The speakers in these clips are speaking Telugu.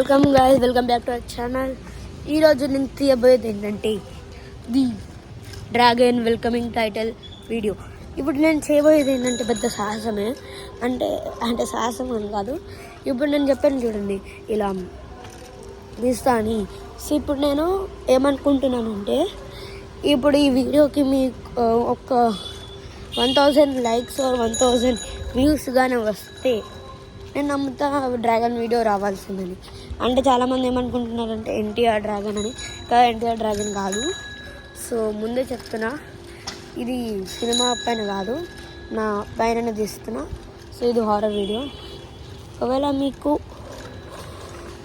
Welcome back to our channel. ఈరోజు నేను తీయబోయేది ఏంటంటే the dragon welcoming title video. ఇప్పుడు నేను చేయబోయేది ఏంటంటే పెద్ద సాహసమే, అంటే సాహసం అని కాదు. ఇప్పుడు నేను చెప్పాను చూడండి, ఇలా తీస్తా అని. సో ఇప్పుడు నేను ఏమనుకుంటున్నానంటే, ఇప్పుడు ఈ వీడియోకి మీకు ఒక 1000 లైక్స్ 1000 వ్యూస్ కానీ వస్తే నేను నమ్ముతా డ్రాగన్ వీడియో రావాల్సిందని. అంటే చాలామంది ఏమనుకుంటున్నారంటే ఎన్టీఆర్ డ్రాగన్ అని. కానీ ఎన్టీఆర్ డ్రాగన్ కాదు. సో ముందే చెప్తున్నా, ఇది సినిమా పైన కాదు, నా పైన తీస్తున్నా. సో ఇది హారర్ వీడియో. ఒకవేళ మీకు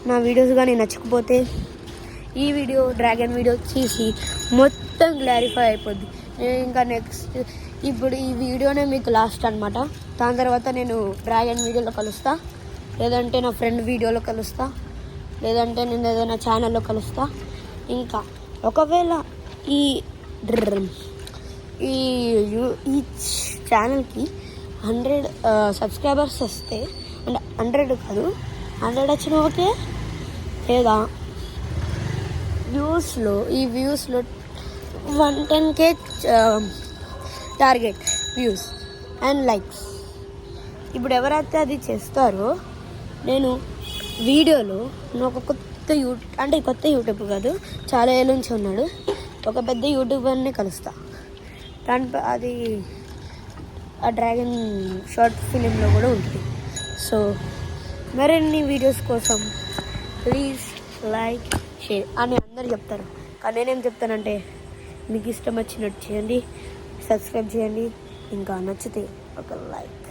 నా వీడియోస్ కానీ నచ్చకపోతే ఈ వీడియో డ్రాగన్ వీడియో చేసి మొత్తం క్లారిఫై అయిపోద్ది. నేను ఇంకా నెక్స్ట్ ఇప్పుడు ఈ వీడియోనే మీకు లాస్ట్ అనమాట. దాని తర్వాత నేను డ్రాగన్ వీడియోలో కలుస్తా, లేదంటే నా ఫ్రెండ్ వీడియోలో కలుస్తా, లేదంటే నేను ఏదైనా ఛానల్లో కలుస్తా. ఇంకా ఒకవేళ ఈ ఛానల్కి 100 సబ్స్క్రైబర్స్ వస్తే, అంటే 100 కాదు 100 వచ్చిన ఓకే, లేదా ఈ వ్యూస్లో 110K target views and likes. ఇప్పుడు ఎవరైతే అది చేస్తారో, నేను వీడియోలో నాకు కొత్త యూట్యూబ్ కాదు, చాలా ఏళ్ళ నుంచి ఉన్నాడు, ఒక పెద్ద యూట్యూబర్ని కలుస్తా. అది ఆ డ్రాగన్ షార్ట్ ఫిలింలో కూడా ఉంటుంది. సో మరిన్ని వీడియోస్ కోసం ప్లీజ్ లైక్ షేర్ అని అందరు చెప్తారు, కానీ నేనేం చెప్తానంటే, మీకు ఇష్టం వచ్చినట్టు చేయండి, సబ్స్క్రైబ్ చేయండి, ఇంకా నచ్చితే ఒక లైక్.